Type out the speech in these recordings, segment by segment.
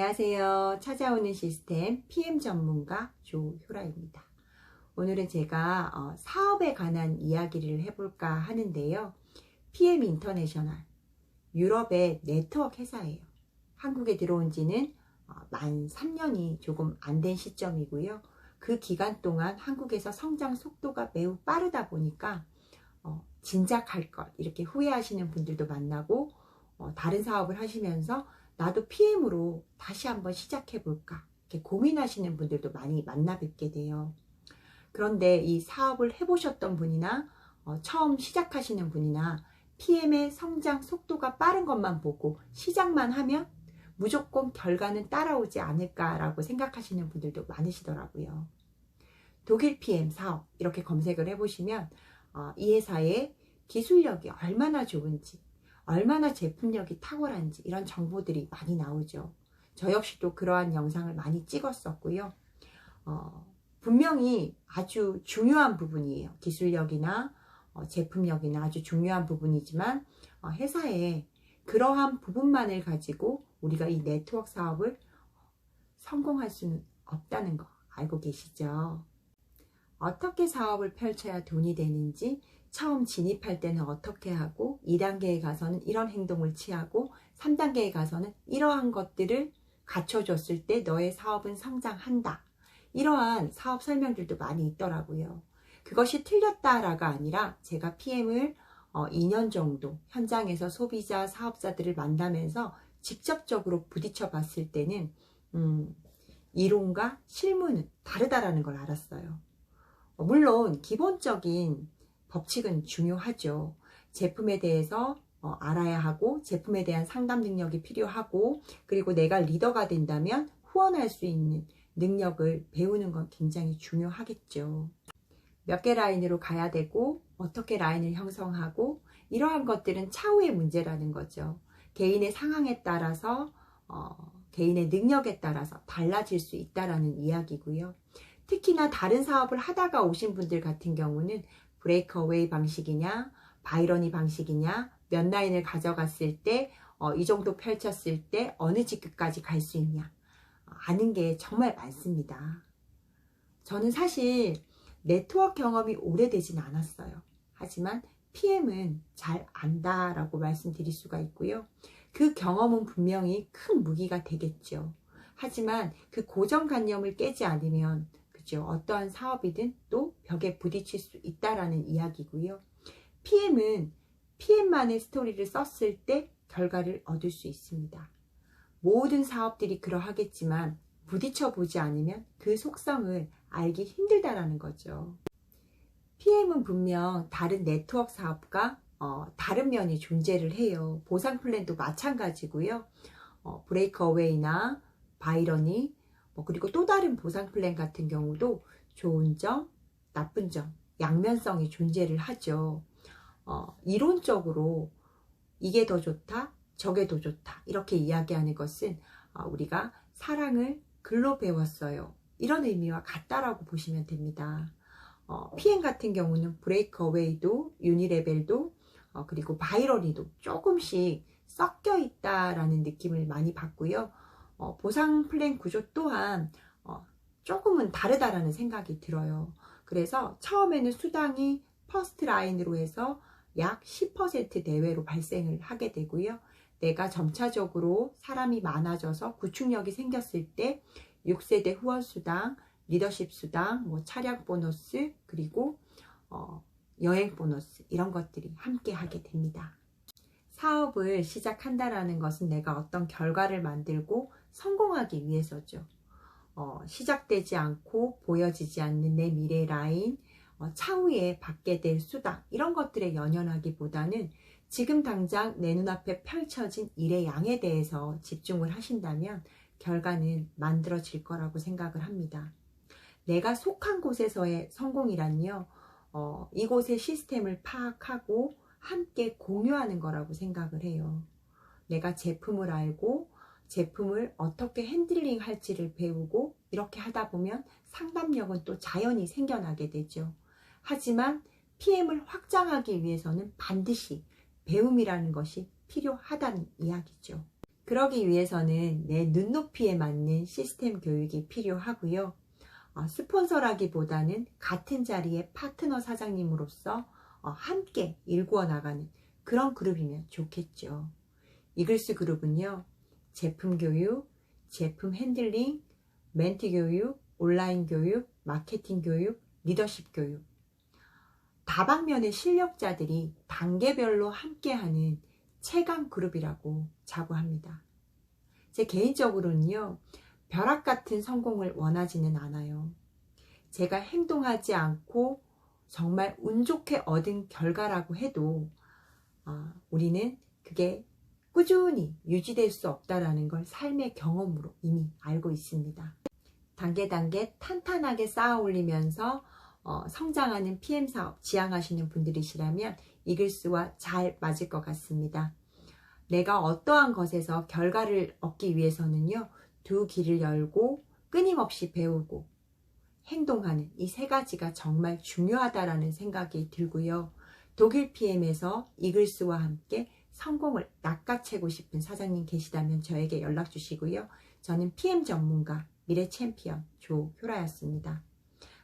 안녕하세요. 찾아오는 시스템 PM 전문가 조효라입니다. 오늘은 제가 사업에 관한 이야기를 해볼까 하는데요. PM 인터내셔널, 유럽의 네트워크 회사예요. 한국에 들어온 지는 만 3년이 조금 안 된 시점이고요. 그 기간 동안 한국에서 성장 속도가 매우 빠르다 보니까 진작할 것 이렇게 후회하시는 분들도 만나고 다른 사업을 하시면서 나도 PM으로 다시 한번 시작해 볼까 이렇게 고민하시는 분들도 많이 만나 뵙게 돼요. 그런데 이 사업을 해보셨던 분이나 처음 시작하시는 분이나 PM의 성장 속도가 빠른 것만 보고 시작만 하면 무조건 결과는 따라오지 않을까라고 생각하시는 분들도 많으시더라고요. 독일 PM 사업 이렇게 검색을 해보시면 이 회사의 기술력이 얼마나 좋은지, 얼마나 제품력이 탁월한지 이런 정보들이 많이 나오죠. 저 역시도 그러한 영상을 많이 찍었었고요. 분명히 아주 중요한 부분이에요. 기술력이나 제품력이나 아주 중요한 부분이지만 회사에 그러한 부분만을 가지고 우리가 이 네트워크 사업을 성공할 수는 없다는 거 알고 계시죠? 어떻게 사업을 펼쳐야 돈이 되는지, 처음 진입할 때는 어떻게 하고 2단계에 가서는 이런 행동을 취하고 3단계에 가서는 이러한 것들을 갖춰줬을 때 너의 사업은 성장한다. 이러한 사업 설명들도 많이 있더라고요. 그것이 틀렸다라가 아니라 제가 PM을 2년 정도 현장에서 소비자, 사업자들을 만나면서 직접적으로 부딪혀 봤을 때는 이론과 실무는 다르다라는 걸 알았어요. 물론 기본적인 법칙은 중요하죠. 제품에 대해서 알아야 하고 제품에 대한 상담 능력이 필요하고 그리고 내가 리더가 된다면 후원할 수 있는 능력을 배우는 건 굉장히 중요하겠죠. 몇 개 라인으로 가야 되고 어떻게 라인을 형성하고 이러한 것들은 차후의 문제라는 거죠. 개인의 상황에 따라서 개인의 능력에 따라서 달라질 수 있다라는 이야기고요. 특히나 다른 사업을 하다가 오신 분들 같은 경우는 브레이크어웨이 방식이냐 바이러니 방식이냐 몇 라인을 가져갔을 때 이 정도 펼쳤을 때 어느 직급까지 갈 수 있냐 아는 게 정말 많습니다. 저는 사실 네트워크 경험이 오래되진 않았어요. 하지만 PM은 잘 안다라고 말씀드릴 수가 있고요. 그 경험은 분명히 큰 무기가 되겠죠. 하지만 그 고정관념을 깨지 않으면 그죠? 어떠한 사업이든 또 벽에 부딪힐 수 있다라는 이야기고요. PM은 PM만의 스토리를 썼을 때 결과를 얻을 수 있습니다. 모든 사업들이 그러하겠지만 부딪혀 보지 않으면 그 속성을 알기 힘들다라는 거죠. PM은 분명 다른 네트워크 사업과 다른 면이 존재를 해요. 보상 플랜도 마찬가지고요. 브레이크어웨이나 바이러니 그리고 또 다른 보상 플랜 같은 경우도 좋은 점, 나쁜 점, 양면성이 존재를 하죠. 이론적으로 이게 더 좋다, 저게 더 좋다 이렇게 이야기하는 것은 우리가 사랑을 글로 배웠어요. 이런 의미와 같다라고 보시면 됩니다. PM 같은 경우는 브레이크어웨이도 유니레벨도 그리고 바이러니도 조금씩 섞여 있다라는 느낌을 많이 받고요. 보상 플랜 구조 또한 조금은 다르다라는 생각이 들어요. 그래서 처음에는 수당이 퍼스트 라인으로 해서 약 10% 내외로 발생을 하게 되고요. 내가 점차적으로 사람이 많아져서 구축력이 생겼을 때 6세대 후원 수당, 리더십 수당, 차량 보너스, 그리고 여행 보너스 이런 것들이 함께 하게 됩니다. 사업을 시작한다라는 것은 내가 어떤 결과를 만들고 성공하기 위해서죠. 시작되지 않고 보여지지 않는 내 미래 라인, 차후에 받게 될 수당 이런 것들에 연연하기보다는 지금 당장 내 눈앞에 펼쳐진 일의 양에 대해서 집중을 하신다면 결과는 만들어질 거라고 생각을 합니다. 내가 속한 곳에서의 성공이란요. 이곳의 시스템을 파악하고 함께 공유하는 거라고 생각을 해요. 내가 제품을 알고 제품을 어떻게 핸들링 할지를 배우고 이렇게 하다 보면 상담력은 또 자연히 생겨나게 되죠. 하지만 PM을 확장하기 위해서는 반드시 배움이라는 것이 필요하다는 이야기죠. 그러기 위해서는 내 눈높이에 맞는 시스템 교육이 필요하고요. 스폰서라기보다는 같은 자리에 파트너 사장님으로서 함께 일구어 나가는 그런 그룹이면 좋겠죠. 이글스 그룹은요, 제품 교육, 제품 핸들링, 멘티 교육, 온라인 교육, 마케팅 교육, 리더십 교육, 다방면의 실력자들이 단계별로 함께하는 최강 그룹이라고 자부합니다. 제 개인적으로는요, 벼락 같은 성공을 원하지는 않아요. 제가 행동하지 않고 정말 운 좋게 얻은 결과라고 해도 우리는 그게 꾸준히 유지될 수 없다는 걸 삶의 경험으로 이미 알고 있습니다. 단계 탄탄하게 쌓아 올리면서 성장하는 PM사업 지향하시는 분들이시라면 이글스와 잘 맞을 것 같습니다. 내가 어떠한 것에서 결과를 얻기 위해서는요, 두 귀를 열고 끊임없이 배우고 행동하는 이 세 가지가 정말 중요하다라는 생각이 들고요. 독일 PM에서 이글스와 함께 성공을 낚아채고 싶은 사장님 계시다면 저에게 연락 주시고요. 저는 PM 전문가 미래 챔피언 조효라였습니다.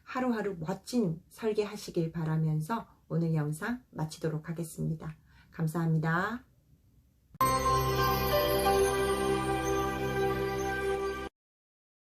하루하루 멋진 설계 하시길 바라면서 오늘 영상 마치도록 하겠습니다. 감사합니다.